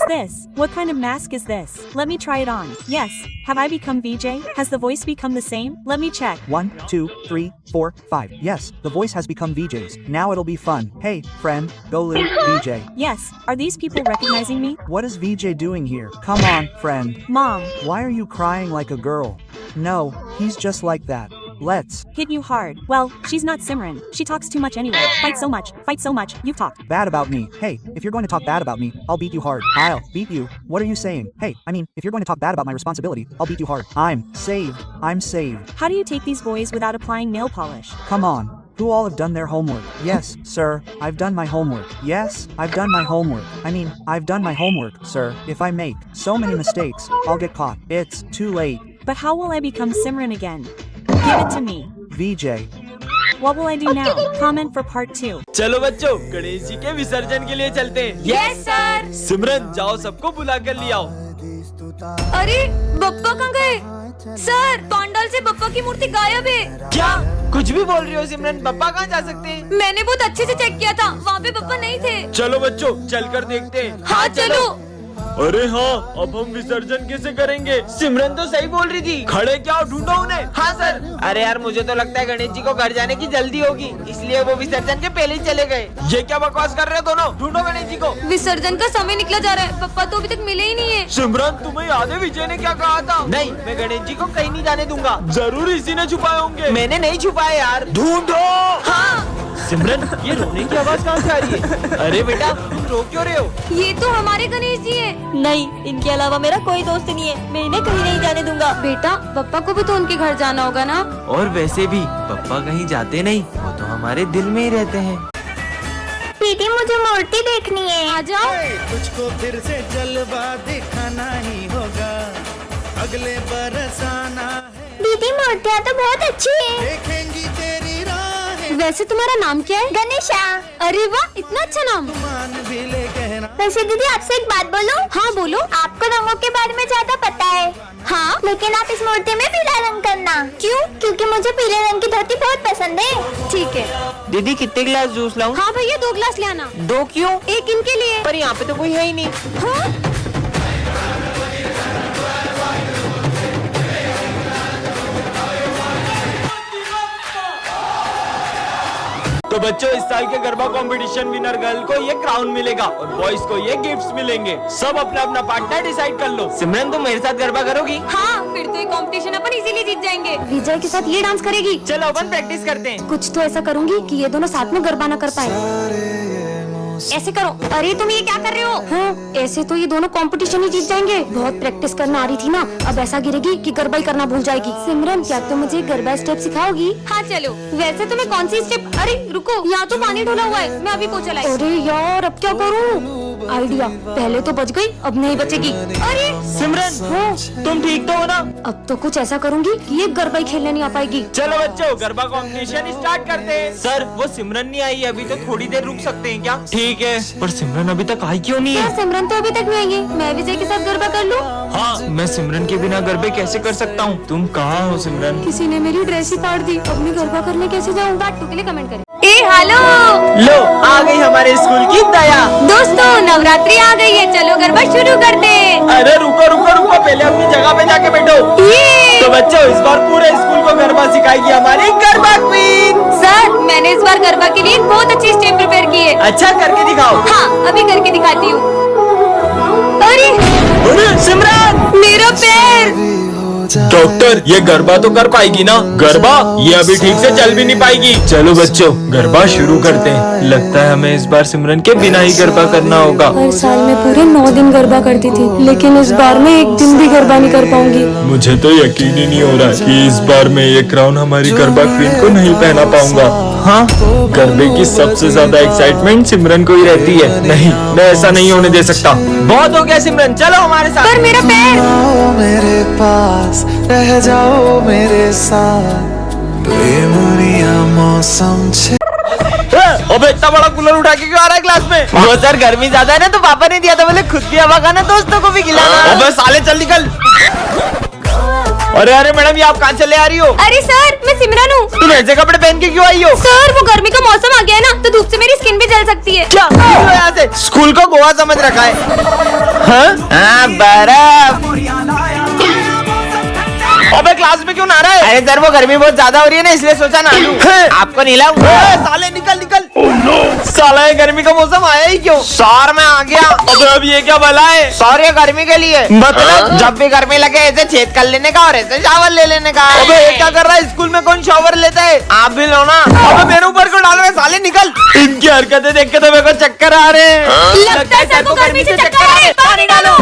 this? What kind of mask is this? Let me try it on. Yes. Have I become VJ? Has the voice become the same? Let me check. 1, 2, 3, 4, 5. Yes, the voice has become VJ's. Now it'll be fun. Hey, friend, go live, VJ. Yes. Are these people recognizing me? What is VJ doing here? Come on, friend. Mom. Why are you crying like a girl? No, he's just like that. Let's Hit you hard. Well, she's not Simran. She talks too much anyway. Fight so much. You've talked. bad about me. Hey, if you're going to talk bad about me, I'll beat you hard. I'll beat you. What are you saying? Hey, I mean, if you're going to talk bad about my responsibility, I'll beat you hard. I'm saved. I'm saved. How do you take these boys without applying nail polish? Come on. Who all have done their homework? Yes, sir, I've done my homework. Yes, I've done my homework. I mean, I've done my homework, sir. If I make so many mistakes, I'll get caught. It's too late. But how will I become Simran again? Give it to me. VJ. What will I do now? Comment for part 2. चलो बच्चों, गणेश जी के विसर्जन के लिए चलते हैं। Yes sir. सिमरन जाओ, सबको बुला कर ले आओ। अरे बप्पा कहाँ गए? सर, पंडाल से बप्पा की मूर्ति गायब है। क्या कुछ भी बोल रही हो सिमरन? बप्पा कहाँ जा सकते हैं? मैंने बहुत अच्छे से चेक किया था, वहाँ पे बप्पा नहीं थे। चलो बच्चों, चलकर देखते हैं। हाँ चलो। अरे हाँ, अब हम विसर्जन कैसे करेंगे? सिमरन तो सही बोल रही थी। खड़े क्या हो, ढूंढो उन्हें। हाँ सर। अरे यार, मुझे तो लगता है गणेश जी को घर जाने की जल्दी होगी, इसलिए वो विसर्जन के पहले ही चले गए। ये क्या बकवास कर रहे हो दोनों? ढूंढो गणेश जी को। विसर्जन का समय निकला जा रहा है, पप्पा तो अभी तक मिले ही नहीं है। सिमरन, तुम्हें याद है विजय ने क्या कहा था? नहीं, मैं गणेश जी को कहीं नहीं जाने दूंगा। जरूर इसी ने छुपाए होंगे। मैंने नहीं छुपाए यार। ढूंढो। हाँ। सिमरन, ये रोने की आवाज कहाँ से आ रही है? अरे बेटा, तुम रो क्यों रहे हो? ये तो हमारे गणेश जी है। नहीं, इनके अलावा मेरा कोई दोस्त नहीं है, मैं इन्हें कहीं नहीं जाने दूंगा। बेटा, पप्पा को भी तो उनके घर जाना होगा ना? और वैसे भी पप्पा कहीं जाते नहीं, वो तो हमारे दिल में ही रहते हैं। दीदी, मुझे मूर्ति देखनी है। आ जाओ। तुझको फिर से जलवा दिखाना ही होगा, अगले बरस आना है। दीदी, मूर्तियाँ तो बहुत अच्छी है। देखेंगी तेरी राहें। वैसे तुम्हारा नाम क्या है? गणेशा। अरे वाह, इतना अच्छा नाम। मान भी ले कहना। वैसे दीदी, आपसे एक बात बोलूं? हाँ बोलो। आपको रंगों के बारे में ज्यादा पता है। हाँ, लेकिन आप इस मूर्ति में पीला रंग करना। क्यों? क्योंकि मुझे पीले रंग की धोती बहुत पसंद है। ठीक है। दीदी, कितने गिलास जूस लाऊं? हाँ भैया, 2 गिलास ले आना। 2 क्यों? एक इनके लिए। पर यहाँ पे तो कोई है ही नहीं। हाँ? तो बच्चों, इस साल के गरबा कंपटीशन विनर गर्ल को ये क्राउन मिलेगा और बॉयज को ये गिफ्ट्स मिलेंगे। सब अपना अपना पार्टनर डिसाइड कर लो। सिमरन, तुम मेरे साथ गरबा करोगी? हाँ, फिर तो ये कंपटीशन अपन इजीली जीत जाएंगे। विजय के साथ ये डांस करेगी। चलो अपन प्रैक्टिस करते हैं। कुछ तो ऐसा करूंगी कि ये दोनों साथ में गरबा न कर पाए। ऐसे करो। अरे तुम ये क्या कर रहे हो? हाँ, ऐसे तो ये दोनों कंपटीशन ही जीत जाएंगे। बहुत प्रैक्टिस करना आ रही थी ना, अब ऐसा गिरेगी कि गरबा ही करना भूल जाएगी। सिमरन, क्या तुम मुझे गरबा स्टेप सिखाओगी? हाँ चलो। वैसे तुम्हें कौन सी स्टेप? अरे रुको, यहाँ तो पानी ढोला हुआ है, मैं अभी पोछा लाई। अरे यार, अब क्या करूँ? आइडिया, पहले तो बच गई, अब नहीं बचेगी। अरे सिमरन, हाँ, तुम ठीक तो हो ना? अब तो कुछ ऐसा करूंगी कि ये गरबा ही खेलने नहीं आ पाएगी। चलो बच्चों, गरबा कंपटीशन स्टार्ट करते हैं। सर, वो सिमरन नहीं आई, अभी तो थोड़ी देर रुक सकते हैं क्या? ठीक है, पर सिमरन अभी तक आई क्यों नहीं है? क्या सिमरन तो अभी तक नहीं आएंगी? मैं विजय के साथ गरबा कर लूं? हाँ, मैं सिमरन के बिना गरबे कैसे कर सकता हूँ? तुम कहाँ हो सिमरन? किसी ने मेरी ड्रेस ही फाड़ दी, अब मैं गरबा करने कैसे जाऊँ? पार्ट 2 के लिए कमेंट करें। हेलो, लो, आ गई हमारे स्कूल की दया। दोस्तों, नवरात्रि आ गई है, चलो गरबा शुरू करते हैं। अरे रुको रुको रुको, पहले अपनी जगह पे जाके बैठो। तो बच्चों, इस बार पूरे स्कूल को गरबा सिखाएगी हमारी गरबा क्वीन। सर, मैंने इस बार गरबा के लिए बहुत अच्छी स्टेप प्रिपेयर की है। अच्छा, करके दिखाओ। हाँ, अभी करके दिखाती हूँ। अरे सिमरन, मेरा पैर। डॉक्टर, ये गरबा तो कर पाएगी ना? गरबा? ये अभी ठीक से चल भी नहीं पाएगी। चलो बच्चों, गरबा शुरू करते हैं। लगता है हमें इस बार सिमरन के बिना ही गरबा करना होगा। हर साल मैं पूरे 9 दिन गरबा करती थी, लेकिन इस बार मैं 1 दिन भी गरबा नहीं कर पाऊंगी। मुझे तो यकीन ही नहीं हो रहा कि इस बार मैं ये क्राउन हमारी गरबा क्वीन को नहीं पहना पाऊंगा। हाँ, गरबे की सबसे ज्यादा एक्साइटमेंट सिमरन को ही रहती है। नहीं, मैं ऐसा नहीं होने दे सकता। बहुत हो गया सिमरन, चलो हमारे साथ। पर मेरा पैर। मेरे पास रह जाओ मेरे साथ, बेमुनिया मौसम छे। अबे, इतना बड़ा कूलर उठा के क्यों आ रहा है क्लास में? वो सर, गर्मी ज्यादा है ना, तो पापा ने दिया था, बोले खुद भी हवा खाना, दोस्तों को भी खिलाना। अबे साले, चल निकल। अरे अरे मैडम, ये आप कहाँ चले आ रही हो? अरे सर, मैं सिमरन हूँ। तुम ऐसे कपड़े पहन के क्यों आई हो? सर, वो गर्मी का मौसम आ गया है ना, तो धूप से मेरी स्किन भी जल सकती है। क्या यहाँ से? स्कूल को गोवा समझ रखा है। हाँ बर्फ। अबे क्लास में क्यों नहा रहा है? अरे सर वो गर्मी बहुत ज्यादा हो रही है ना, इसलिए सोचा नहा लूं। आपको नीलाऊंगा। साले निकल निकल। साला ये गर्मी का मौसम आया ही क्यों? सर मैं आ गया। अबे अब ये क्या भला है? सर ये गर्मी के लिए, मतलब जब भी गर्मी लगे ऐसे छेद कर लेने का और ऐसे शावर ले लेने का। अबे ये क्या कर रहा है? स्कूल में कौन शावर लेता है? आप भी लो ना। अबे मेरे ऊपर क्यों डाल रहे? साले निकल। इनकी हरकतें देख के तो मेरे को चक्कर आ रहे हैं। लगता है सर को गर्मी से चक्कर आ रहे हैं। पानी डालो।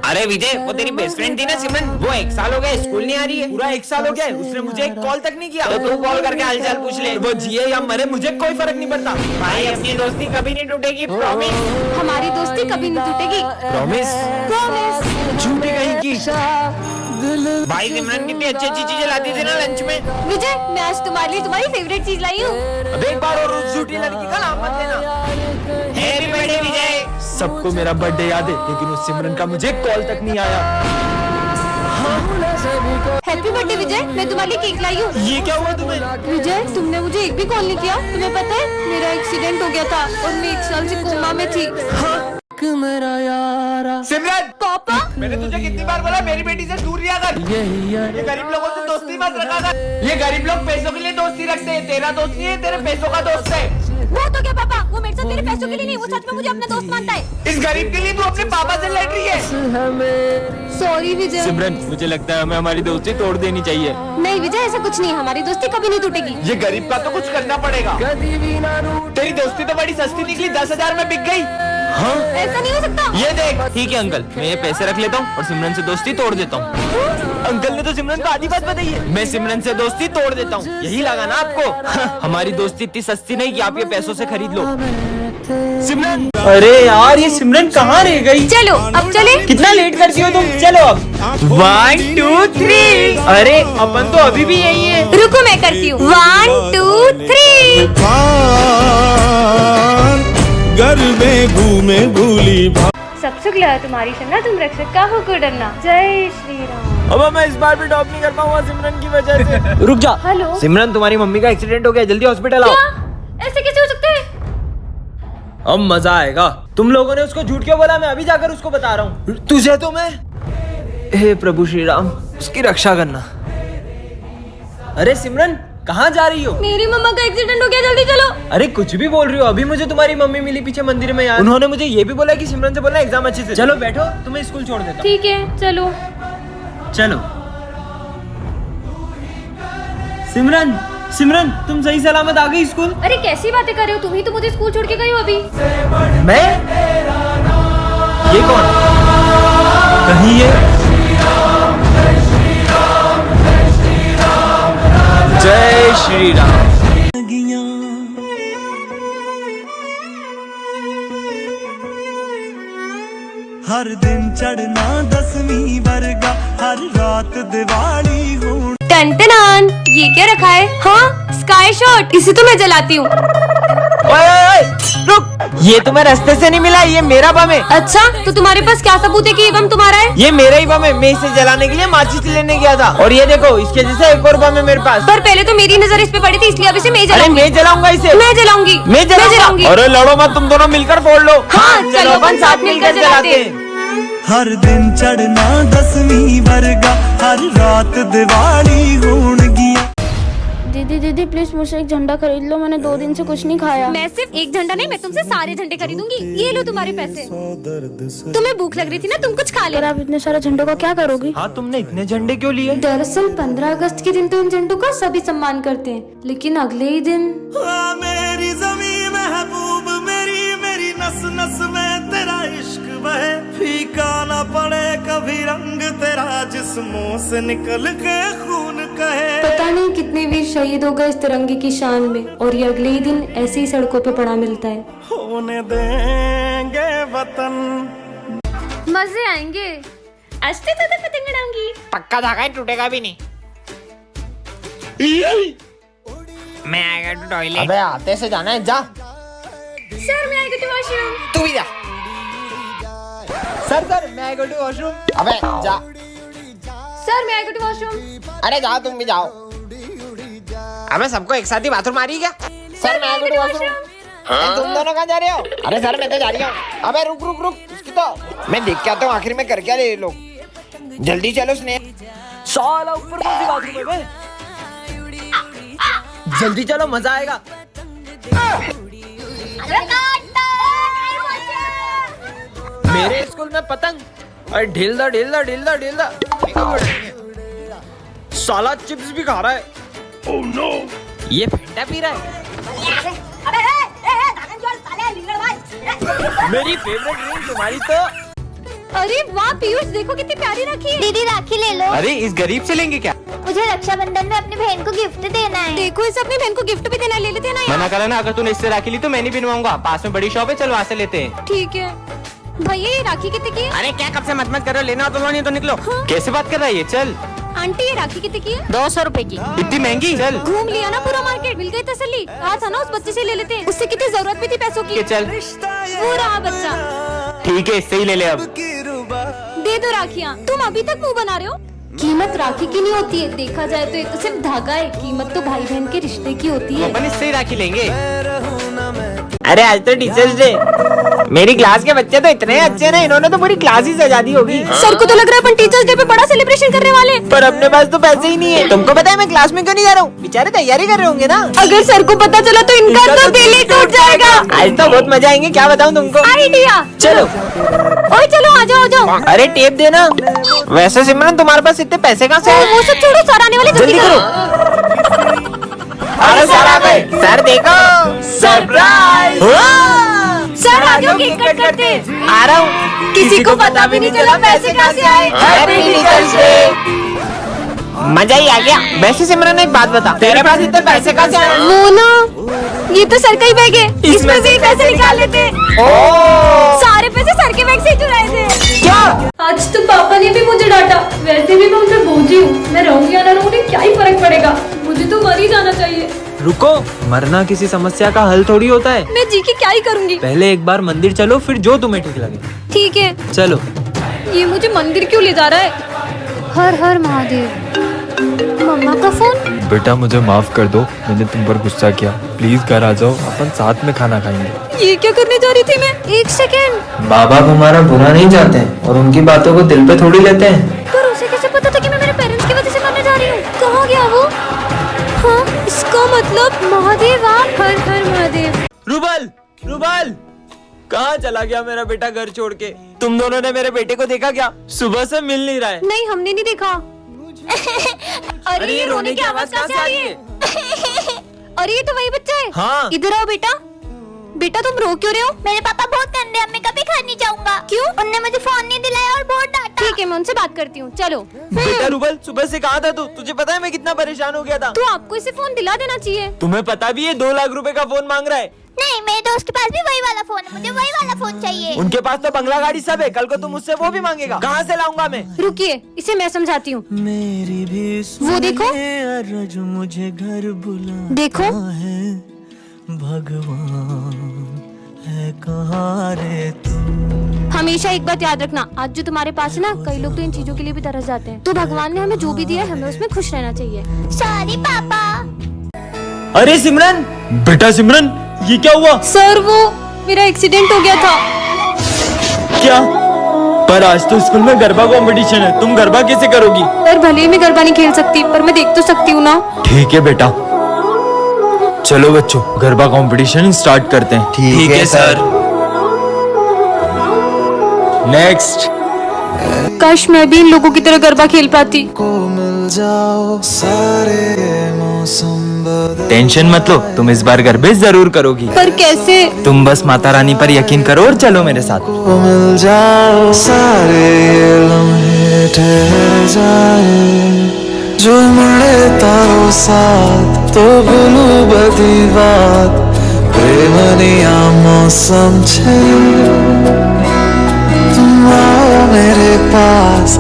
अरे विजय, वो तेरी बेस्ट फ्रेंड थी ना सिमरन, वो 1 साल हो गया स्कूल नहीं आ रही है। पूरा 1 साल हो गया है, उसने मुझे एक कॉल तक नहीं किया। तो तू कॉल करके हालचाल पूछ ले। वो जिए या मरे मुझे कोई फर्क नहीं पड़ता। भाई अपनी दोस्ती कभी नहीं टूटेगी, प्रॉमिस। हमारी दोस्ती कभी नहीं टूटेगी, प्रॉमिस। प्रॉमिस। झूठी कहीं की। भाई सिमरन कितनी अच्छी अच्छी चीजें लाती थी ना लंच में। विजय मैं आज तुम्हारे लिए तुम्हारी फेवरेट चीज लाई हूँ। अब एक बार और उस झूठी लड़की का नाम मत लेना। हैप्पी बर्थडे विजय। सबको मेरा बर्थडे याद है, लेकिन उस सिमरन का मुझे कॉल तक नहीं आया। हैप्पी बर्थडे विजय, मैं तुम्हारे लिए केक लाई हूँ। ये क्या हुआ तुम्हें? विजय तुमने मुझे एक भी कॉल नहीं किया। तुम्हें पता है मेरा एक्सीडेंट हो गया था और मैं 1 साल से कोमा में थी। सिमरन पापा मैंने तुझे कितनी बार बोला मेरी बेटी से दूर रहा कर। ये गरीब लोगों से दोस्ती मत रखा कर। ये गरीब लोग पैसों के लिए दोस्ती रखते हैं। तेरा दोस्त नहीं है, तेरे पैसों का दोस्त है। वो तो क्या पापा, वो मेरे साथ तेरे पैसों के लिए नहीं, वो सच में मुझे अपना दोस्त मानता है। इस गरीब के लिए तू अपने पापा से लड़ रही है। सॉरी विजय। सिमरन मुझे लगता है हमें हमारी दोस्ती तोड़ देनी चाहिए। नहीं विजय ऐसा कुछ नहीं, हमारी दोस्ती कभी नहीं टूटेगी। ये गरीब का तो कुछ करना पड़ेगा। तेरी दोस्ती तो बड़ी सस्ती निकली, 10,000 में बिक गई। हाँ ऐसा नहीं हो सकता। ये देख। ठीक है अंकल, मैं ये पैसे रख लेता हूँ और सिमरन से दोस्ती तोड़ देता हूँ। अंकल ने तो सिमरन को आधी बात बताई है। मैं सिमरन से दोस्ती तोड़ देता हूँ, यही लगा ना आपको? हमारी दोस्ती इतनी सस्ती नहीं कि आप ये पैसों से खरीद लो। सिमरन, अरे यार ये सिमरन कहाँ रह गई? चलो अब चले। कितना लेट करती हो तुम? चलो अब 1 2 3। अरे अपन तो अभी भी यही है। रुको मैं करती हूँ। 1 2 3। घर में घूमे भूली सब सुख लगा तुम्हारी शन्ना, तुम रक्षक का हो को डरना। जय श्री राम। अब मैं इस बार भी टॉप नहीं कर पाऊंगा सिमरन की वजह से। रुक जा। हेलो सिमरन तुम्हारी मम्मी का एक्सीडेंट हो गया, जल्दी हॉस्पिटल आओ। क्या? ऐसे कैसे हो सकता है? अब मजा आएगा। तुम लोगों ने उसको झूठ क्यों बोला? मैं अभी जाकर उसको बता रहा हूँ। तुझे तो मैं, हे प्रभु श्री राम, उसकी रक्षा करना। अरे सिमरन कहाँ जा रही हो? मेरी मम्मा का एक्सीडेंट हो गया, जल्दी चलो। अरे कुछ भी बोल रही हो? अभी मुझे तुम्हारी मम्मी मिली पीछे मंदिर में यार। उन्होंने मुझे ये भी बोला कि सिमरन से बोलना एग्जाम अच्छे से। चलो बैठो, तुम्हें स्कूल छोड़ देता हूँ। ठीक है चलो। चलो सिमरन, सिमरन तुम सही सलामत आ गई स्कूल? अरे कैसी बातें कर रहे हो? तुम ही तो मुझे स्कूल छोड़ के गई हो अभी। मैं? ये कौन? कहीं ये जय श्री राम। हर दिन चढ़ना 10वीं वर्गा, हर रात दिवाली हो। टन ये क्या रखा है? हाँ स्काई शॉट, इसे तो मैं जलाती हूँ। ओए रुक, ये तुम्हें रास्ते से नहीं मिला, ये मेरा बम है। अच्छा तो तुम्हारे पास क्या सबूत है कि ये बम तुम्हारा है? ये मेरा ही बम है, मैं इसे जलाने के लिए माचिस लेने गया था। और ये देखो इसके जैसे एक और बम है मेरे पास। पर पहले तो मेरी नजर इस पे पड़ी थी, इसलिए अब इसे मैं जलाऊंगी। मैं जलाऊंगा इसे। मैं जलाऊंगी। मैं जलाऊंगी। अरे लड़ो मत, तुम दोनों मिलकर फोड़ लो। हाँ चलो अपन साथ मिलकर जलाते हैं। हर दिन चढ़ना 10वीं वर्गा, हर रात दिवाली होण गिया। दीदी दीदी प्लीज मुझे एक झंडा खरीद लो, मैंने 2 दिन से कुछ नहीं खाया। मैं सिर्फ एक झंडा नहीं, मैं तुमसे सारे झंडे खरीदूंगी। ये लो तुम्हारे पैसे। तुम्हें भूख लग रही थी ना, तुम कुछ खा ले। आप इतने सारे झंडों का क्या करोगी? हाँ तुमने इतने झंडे क्यों लिए? दरअसल 15 अगस्त के दिन तो इन झंडों का सभी सम्मान करते हैं, लेकिन अगले ही दिन मेरी ज़मीं महबूब मेरी, मेरी नस नस में तेरा इश्क बहे, फीका ना पड़े कभी रंग तेरा, जिस्मों से निकल के खून कहे। पता नहीं कितने वीर शहीद हो गए इस तिरंगे की शान में, और ये अगले ही दिन ऐसे ही सड़कों पे पड़ा मिलता है। होने देंगे वतन, मजे आएंगे। आज तो पतंग उड़ाऊंगी। पक्का धागा टूटेगा भी नहीं। मैं आएगा टू टॉयलेट। अबे आते से जाना है, जा। सर मैं आई गो टू वॉशरूम। तू भी जा। सर मैं आएगा टू वॉशरूम। अबे जा। सर मैं आई गो टू वॉशरूम। अरे जाओ, तुम भी जाओ। अबे सबको एक साथ ही बाथरूम आ रही क्या? सर मैं आएगा टू वॉशरूम। तुम दोनों कहाँ जा रहे हो? अरे सर मैं तो जा रही हूँ। अबे रुक रुक रुक, उसकी तो मैं देख के आता हूँ आखिर में कर क्या रहे ये लोग। जल्दी चलो स्नेह। साला ऊपर कौन सी बाथरूम है बे? जल्दी चलो मजा आएगा। मेरे स्कूल में पतंग और ढील दा साला चिप्स भी खा रहा है। oh, no. ये फंडा पी रहा है। मेरी फेवरेट ड्रिंक तुम्हारी तो। अरे वाह पीयूष, देखो कितनी प्यारी राखी है। दीदी राखी ले लो। अरे इस गरीब से लेंगे क्या? मुझे रक्षाबंधन में अपनी बहन को गिफ्ट देना है। देखो इसे अपनी बहन को गिफ्ट भी देना है, ले लेते हैं ना। मना करा ना, अगर तूने इससे राखी ली तो मैं नहीं बनवाऊंगा। पास में बड़ी शॉप है, चल वहाँ से लेते हैं। ठीक है भैया, ये राखी कितने की है? अरे क्या कब से मत करो, लेना तो लो नहीं तो निकलो। हाँ? कैसे बात कर रहा है ये? चल। आंटी ये राखी कितने की है? 200 रुपए की। इतनी महंगी? चल। घूम लिया ना पूरा मार्केट, मिल गई तसल्ली। कहा था ना उस बच्चे से ले लेते हैं, उससे कितनी जरूरत भी थी पैसों की। चल वो रहा बच्चा। ठीक है, इससे ही ले ले अब। दे दो राखियाँ। तुम अभी तक मुंह बना रहे हो। कीमत राखी की नहीं होती है, देखा जाए तो ये तो सिर्फ धागा है। कीमत तो भाई बहन के रिश्ते की होती है। अपन इससे ही राखी लेंगे। अरे आज तो टीचर्स डे। मेरी क्लास के बच्चे तो इतने अच्छे ना, इन्होंने तो पूरी क्लास ही सजा दी होगी। सर को तो लग रहा है अपन टीचर्स डे पे बड़ा सेलिब्रेशन करने वाले। पर अपने पास तो पैसे ही नहीं है। तुमको पता है मैं क्लास में क्यों नहीं जा रहा हूँ? बेचारे तैयारी कर रहे होंगे ना। अगर सर को पता चला तो इनका तो दिल ही टूट जाएगा। आज तो बहुत मजा आएंगे, क्या बताऊँ तुमको। आइडिया। चलो ओए चलो आ जाओ आ जाओ। अरे टेप देना। वैसे सिमरन तुम्हारे पास इतने पैसे कहाँ से आए? वो सब छोड़ो, सर आने वाले, जल्दी करो। अरे सर आ गए। सर देखो सरप्राइज। सर आ जाओ, केक कट करते। आ रहा हूँ। किसी को पता भी नहीं चला पैसे कहाँ से आए। Happy teachers day. मजा ही आ गया। वैसे सिमरन एक बात बता, तेरे पास इतने पैसे कहाँ से आए? मोना, ये तो सर का ही बैग है, इसमें से ही पैसे निकाल लेते। सारे पैसे सर के बैग से ही चुराए थे। क्या? आज तो पापा ने भी मुझे डांटा। वैसे भी मैं उन पे बोझी हूँ, मैं रहूंगी या ना रहूंगी क्या ही फर्क पड़ेगा, मुझे तो मर ही जाना चाहिए। रुको, मरना किसी समस्या का हल थोड़ी होता है। मैं जी के क्या ही करूँगी। पहले एक बार मंदिर चलो, फिर जो तुम्हें ठीक लगे। ठीक है चलो। ये मुझे मंदिर क्यों ले जा रहा है? हर हर महादेव। मम्मा का फोन। बेटा मुझे माफ कर दो, मैंने तुम पर गुस्सा किया। प्लीज घर आ जाओ, अपन साथ में खाना खाएंगे। ये क्या करने जा रही थी मैं? एक सेकेंड। बाबा हमारा बुरा नहीं चाहते हैं और उनकी बातों को दिल पे थोड़ी लेते हैं। पर उसे कैसे पता था कि मैं मेरे पेरेंट्स की वजह से मरने जा रही हूँ? कहाँ गया वो? हाँ, इसका मतलब महादेव आप। हर हर महादेव। रुबल, रुबल, कहाँ चला गया मेरा बेटा घर छोड़ के? तुम दोनों ने मेरे बेटे को देखा क्या? सुबह से मिल नहीं रहा है। नहीं, हमने नहीं देखा। अरे ये रोने की आवाज कहाँ से आ रही है? अरे ये तो वही बच्चा है। हाँ। इधर आओ बेटा। बेटा तुम रो क्यों रहे हो? मेरे पापा बहुत गंदे हैं, मैं कभी घर नहीं जाऊंगा। क्यों? उनने मुझे फोन नहीं दिलाया और बहुत डांटा। ठीक है, मैं उनसे बात करती हूँ। चलो। बेटा रुबल, सुबह से कहाँ था तू? तुझे पता है मैं कितना परेशान हो गया था। तो आपको इसे फोन दिला देना चाहिए। तुम्हें पता भी है 2 लाख रुपए का फोन मांग रहा है। नहीं, मेरे दोस्त के पास भी वही वाला फोन है, मुझे वही वाला फोन चाहिए। उनके पास तो बंगला गाड़ी सब है, कल को तुम मुझसे वो भी मांगेगा। कहाँ से लाऊंगा मैं? रुकिए, इसे मैं समझाती हूँ। मेरी भी वो देखो, अरज मुझे घर बुला देखो। है भगवान है कहाँ रे तू। हमेशा एक बात याद रखना, आज जो तुम्हारे पास है ना, कई लोग तो इन चीजों के लिए भी तरस जाते हैं। तो भगवान ने हमें जो भी दिया है, हमें उसमें खुश रहना चाहिए। सॉरी पापा। अरे सिमरन, बेटा सिमरन, ये क्या हुआ? सर वो मेरा एक्सीडेंट हो गया था। क्या? पर आज तो स्कूल में गरबा कंपटीशन है, तुम गरबा कैसे करोगी? सर भले ही मैं गरबा नहीं खेल सकती, पर मैं देख तो सकती हूँ ना। ठीक है बेटा, चलो बच्चों गरबा कंपटीशन स्टार्ट करते हैं। ठीक है सर। नेक्स्ट। काश मैं भी इन लोगों की तरह गरबा खेल पाती। को मिल जाओ सारे मौसम बदल। टेंशन मत लो, तुम इस बार गरबे जरूर करोगी। पर कैसे? तुम बस माता रानी पर यकीन करो और चलो मेरे साथ। को मिल जाओ सारे लम्हे ठहर जाए, जो मिले तारो साथ तो भूलू बदी बात। प्रेमनिया मौसम छे, तुम आओ मेरे पास।